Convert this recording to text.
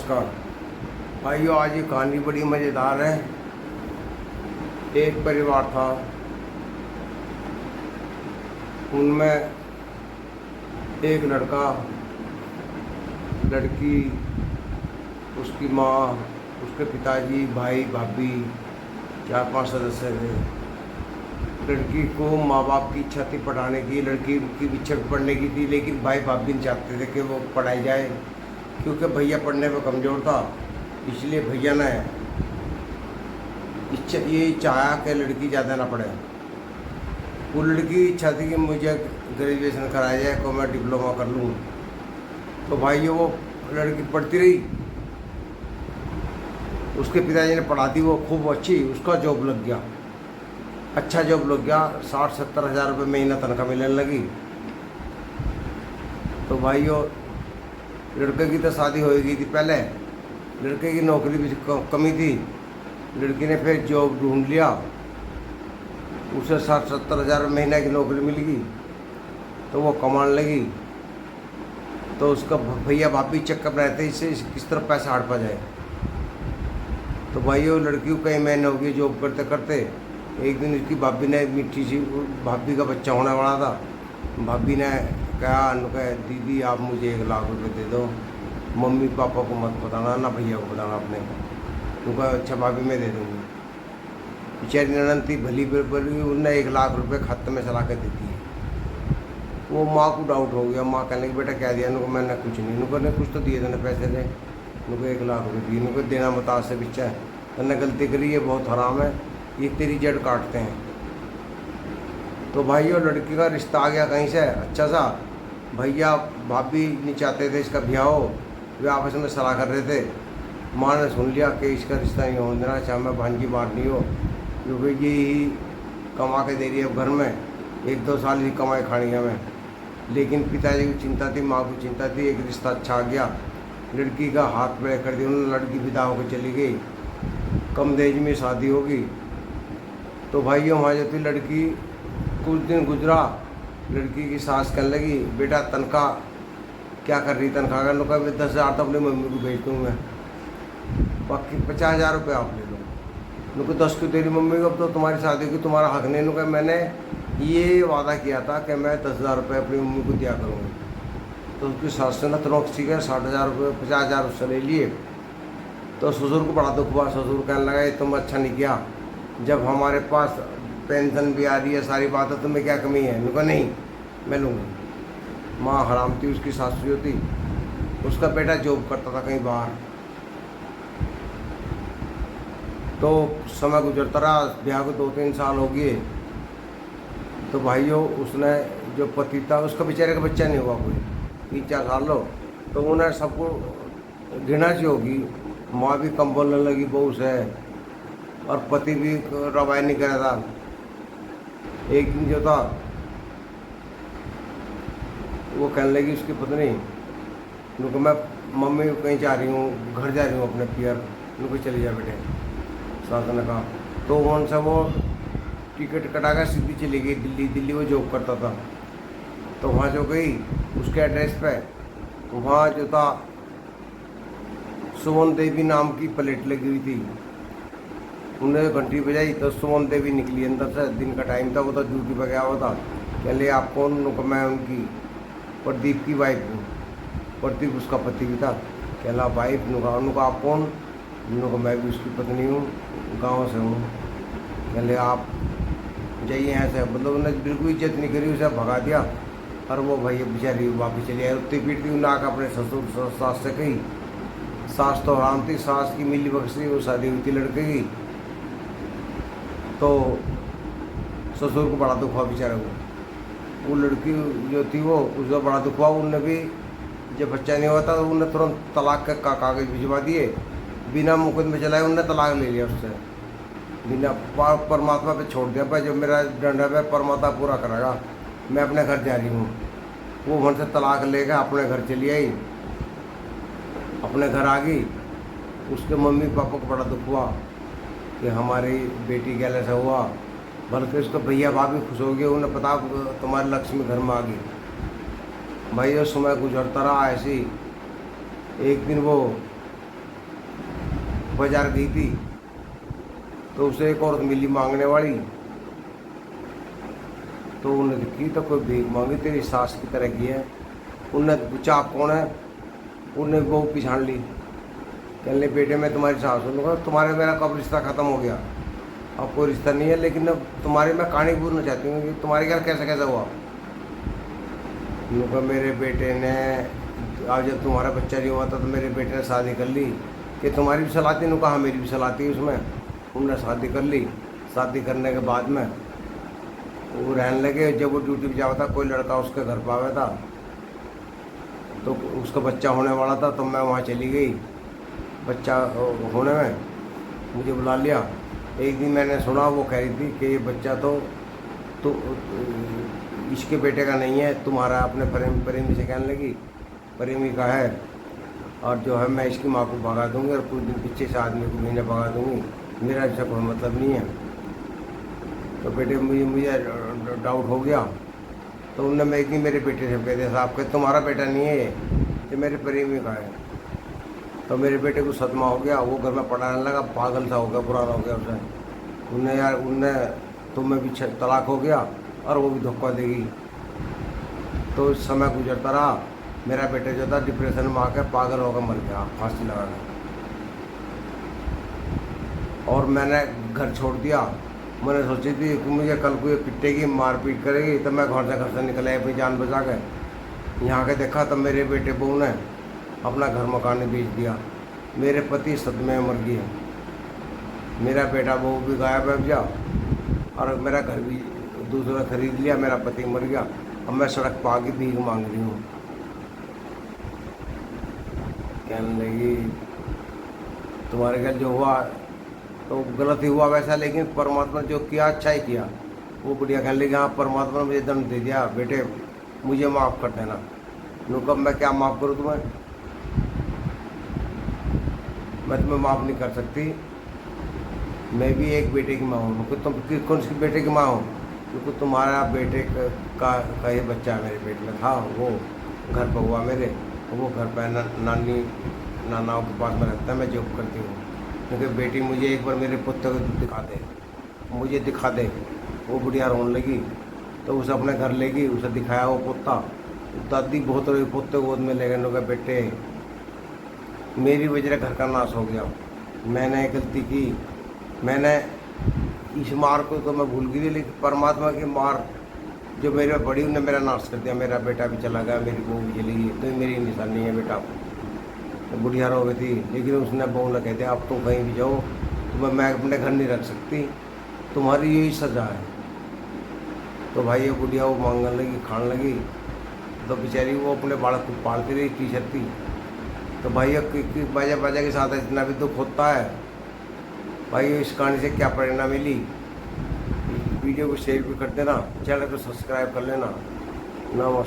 नमस्कार भाइयों। आज ये कहानी बड़ी मज़ेदार है। एक परिवार था, उनमें एक लड़का, लड़की, उसकी माँ, उसके पिताजी, भाई, भाभी, 4-5 सदस्य थे। लड़की को माँ बाप की इच्छा थी पढ़ाने की, लड़की की इच्छा पढ़ने की थी, लेकिन भाई भाभी नहीं चाहते थे कि वो पढ़ाई जाए, क्योंकि भैया पढ़ने में कमज़ोर था। इसलिए भैया ने ये चाहा कि लड़की ज़्यादा ना पढ़े। वो लड़की की इच्छा थी कि मुझे ग्रेजुएशन कराया जाए को मैं डिप्लोमा कर लूँ। तो भाइयों वो लड़की पढ़ती रही, उसके पिताजी ने पढ़ा दी, वो खूब अच्छी, उसका जॉब लग गया, अच्छा जॉब लग गया, 60-70 हज़ार रुपये महीना तनख्वाह मिलने लगी। तो भाइयों लड़के की तो शादी हो गई थी पहले, लड़के की नौकरी भी कमी थी। लड़की ने फिर जॉब ढूंढ लिया, उसे 60-70 हज़ार महीना की नौकरी मिल गई, तो वो कमाने लगी। तो उसका भैया भाभी चक्कर रहते इससे किस तरह पैसा हड़पा जाए। तो भाइयों लड़की को कई महीने हो गए जॉब करते करते। एक दिन उसकी भाभी ने, मीठी सी भाभी का बच्चा होने वाला था, भाभी ने कहा दीदी आप मुझे 1 लाख रुपए दे दो, मम्मी पापा को मत बताना, ना भैया को बताना अपने। उनका अच्छा भाभी मैं दे दूँगी। बेचारी ननद थी, भली बली, उन्हें 1 लाख रुपए खाते में चला के दे दिए। वो माँ को डाउट हो गया। माँ कहने लगी बेटा क्या दिया? उनको मैंने कुछ नहीं। उनको ने कुछ तो दिए थे पैसे थे, उनको 1 लाख रुपये दिए। उनको देना बता से बिच्चा है, मैंने गलती करी, ये बहुत हराम है, ये तेरी जड़ काटते हैं। तो भाइयों लड़की का रिश्ता आ गया कहीं से अच्छा सा। भैया भाभी नहीं चाहते थे इसका ब्याह हो, वे आपस में सलाह कर रहे थे। माँ ने सुन लिया कि इसका रिश्ता नहीं होने देना, चाहे मैं भांजी मारनी हो, क्योंकि यही कमा के दे रही है घर में, 1-2 साल ही कमाई खानी है हमें। लेकिन पिताजी की चिंता थी, माँ की चिंता थी, एक रिश्ता अच्छा आ गया। लड़की का हाथ में कर दिया उन्होंने, लड़की विदा होकर चली गई, कम दहेज में शादी होगी। तो भाइयों वहाँ जो थी लड़की, कुछ दिन गुजरा, लड़की की सास कहने लगी बेटा तनख्वाह क्या कर रही? तनख्वाह का लोग 10 हज़ार तो अपनी मम्मी को भेज दूँ मैं, बाकी 50 हज़ार रुपये आप ले लो। उनको 10 क्यों तेरी मम्मी को? अब तो तुम्हारी शादी की तुम्हारा हक नहीं। उनको मैंने ये वादा किया था कि मैं 10 हज़ार रुपये अपनी मम्मी को दिया करूँगी। तो उसकी सास ने तुरंत ठीक है 60 हज़ार रुपये, 50 हज़ार उससे ले लिए। तो ससुर को बड़ा दुख हुआ। ससुर कहने लगा ये तुम अच्छा नहीं किया, जब हमारे पास पेंशन भी आ रही है, सारी बात है, तुम्हें क्या कमी है? उनको नहीं मैं लूँगी। माँ हराम थी उसकी सासू जो थी, उसका बेटा जॉब करता था कहीं बाहर। तो समय गुजरता रहा, ब्याह को 2-3 साल हो गए। तो भाइयों उसने जो पति था उसका बेचारे का बच्चा नहीं हुआ, कोई 3-4 साल हो। तो उन्हें सबको घृणा सी होगी, माँ भी कम बोलने लगी बहू से, और पति भी रवाई नहीं कर रहा था। एक दिन जो था वो कहने लगी उसकी पत्नी, उनको मैं मम्मी कहीं जा रही हूँ, घर जा रही हूँ अपने पियर, उनको चली जा बेटे। सास ने कहा। तो उनसे वो टिकट कटा कर सीधी चली गई दिल्ली वो जॉब करता था। तो वहाँ जो गई उसके एड्रेस पे, वहाँ जो था सुमन देवी नाम की प्लेट लगी हुई थी। उन्होंने घंटी बजाई तो सुमन देवी निकली अंदर से, दिन का टाइम था, वो तो ड्यूटी पर गया हुआ था। कह ले आप कौन? उनको मैं उनकी प्रदीप की वाइफ हूँ। प्रदीप उसका पति भी था। कहला वाइफ? उनको आप कौन? उनको मैं भी उसकी पत्नी हूँ, गाँव से हूँ। कह ले आप जाइए यहाँ से। मतलब उन्होंने बिल्कुल इज्जत नहीं करी, उसे भगा दिया। और वो भैया बेचारी वापस चली आई, उत्ती पीटती उन्हें आकर अपने ससुर सास से कही। सास तो हराम थी, सास की मिली बख्शी, वो शादी हुई थी लड़के की। तो ससुर को बड़ा दुख हुआ बेचारे को। वो लड़की जो थी वो उसका बड़ा दुख हुआ। उनने भी जब बच्चा नहीं हुआ था तो उन्हें तुरंत तलाक का कागज़ भिजवा दिए, बिना मुकदमे चलाए उनने तलाक ले लिया उससे, बिना परमात्मा पे छोड़ दिया। भाई जो मेरा डंडा है परमात्मा पूरा करेगा, मैं अपने घर जा रही हूँ। वो वहाँ से तलाक लेकर अपने घर चली आई, अपने घर आ गई। उसके मम्मी पापा को बड़ा दुख हुआ कि हमारी बेटी के ऐसा हुआ, बल्कि उसका भैया भाभी खुश हो गए, उन्हें पता तुम्हारी लक्ष्मी घर में आ गई। भाई ये समय गुजरता रहा ऐसे ही। एक दिन वो बाजार गई थी तो उसे एक औरत मिली मांगने वाली, तो उन्हें देखी तो कोई भीख मांगी, तेरी सास की तरह की है। उन्हें पूछा आप कौन है, उन्हें बहू पिछाड़ ली। कहने बेटे मैं तुम्हारी सास हूँ। तुम्हारे मेरा कब रिश्ता ख़त्म हो गया, अब कोई रिश्ता नहीं है, लेकिन अब तुम्हारी मैं कहानी पूछना चाहती हूँ कि तुम्हारे घर कैसे कैसे हुआ। उन्होंने मेरे बेटे ने, आज जब तुम्हारा बच्चा नहीं हुआ था तो मेरे बेटे ने शादी कर ली। कि तुम्हारी भी सलाह थी? कहा मेरी भी सलाह थी उसमें। उन्होंने शादी कर ली। शादी करने के बाद में वो रहने लगे। जब वो ड्यूटी पर जाता था कोई लड़का उसके घर पर आया था तो उसका बच्चा होने वाला था, तो मैं वहाँ चली गई। बच्चा होने में मुझे बुला लिया। एक दिन मैंने सुना वो कह रही थी कि ये बच्चा तो इसके बेटे का नहीं है, तुम्हारा। अपने प्रेमी से कहने लगी प्रेमी का है, और जो है मैं इसकी माँ को भगा दूंगी और कुछ दिन पीछे से आदमी को महीने भगा दूंगी, मेरा ऐसा कोई मतलब नहीं है। तो बेटे मुझे डाउट हो गया। तो उन्होंने मैं एक दिन मेरे बेटे से कह दिया साहब कि तुम्हारा बेटा नहीं है ये मेरे प्रेमी का है। तो मेरे बेटे को सदमा हो गया, वो घर में पढ़ाने लगा, पागल सा हो गया, पुराना हो गया उसे। उनने तो मैं भी तलाक हो गया और वो भी धोखा देगी। तो समय गुजरता रहा, मेरा बेटा जो था डिप्रेशन में आकर पागल होकर मर गया, फांसी लगा गया। और मैंने घर छोड़ दिया। मैंने सोची थी कि मुझे कल को ये पिटेगी, मारपीट करेगी, तब मैं घर से निकल आया अपनी जान बचा के। यहाँ के देखा तब मेरे बेटे बहू ने अपना घर मकान बेच दिया। मेरे पति सदमे में मर गए, मेरा बेटा बहू भी गायब है जा, और मेरा घर भी दूसरा खरीद लिया, मेरा पति मर गया। अब मैं सड़क पर आके भीख मांग रही हूँ। कहने लगी तुम्हारे घर जो हुआ तो गलत ही हुआ वैसा, लेकिन परमात्मा ने जो किया अच्छा ही किया। वो बुढ़िया कहने लगी हाँ परमात्मा ने मुझे दंड दे दिया, बेटे मुझे माफ़ कर देना। कब मैं क्या माफ़ करूँ तुम्हें, मैं तुम्हें माफ़ नहीं कर सकती। मैं भी एक बेटे की माँ हूँ। तुम कौन सी बेटे की माँ हो? क्योंकि तुम्हारा बेटे का ये बच्चा मेरे पेट में था, वो घर पर हुआ मेरे, वो घर पर नानी नानाओं के पास में रहता है, मैं जॉब करती हूँ। क्योंकि बेटी मुझे एक बार मेरे पुत्र को दिखा दे, मुझे दिखा दे। वो बुढ़िया रोने लगी तो उसे अपने घर ले गई, उसे दिखाया वो पोता। दादी बहुत रोई, पोते गोद में ले गए। बेटे मेरी वजह घर का नाश हो गया, मैंने गलती की, मैंने इस मार को तो मैं भूल गई, लेकिन परमात्मा की मार जो मेरे बड़ी उन्हें मेरा नाश कर दिया। मेरा बेटा भी चला गया, मेरी बहू भी चली गई, तो मेरी निशानी है बेटा। तो बुढ़िया रो गई थी, लेकिन उसने बहू ने कहते अब तुम कहीं भी जाओ, तुम्हें मैं अपने घर नहीं रख सकती, तुम्हारी यही सज़ा है। तो भाई ये बुढ़िया वो मांगने लगी, खाने लगी। तो बेचारी वो अपने बालक को पालती रही, टीचर थी। तो भाई बाजा बाजा के साथ इतना भी दुख होता है। भाई इस कहानी से क्या प्रेरणा मिली, वीडियो को शेयर भी कर देना, चैनल को सब्सक्राइब कर लेना। नमस्कार।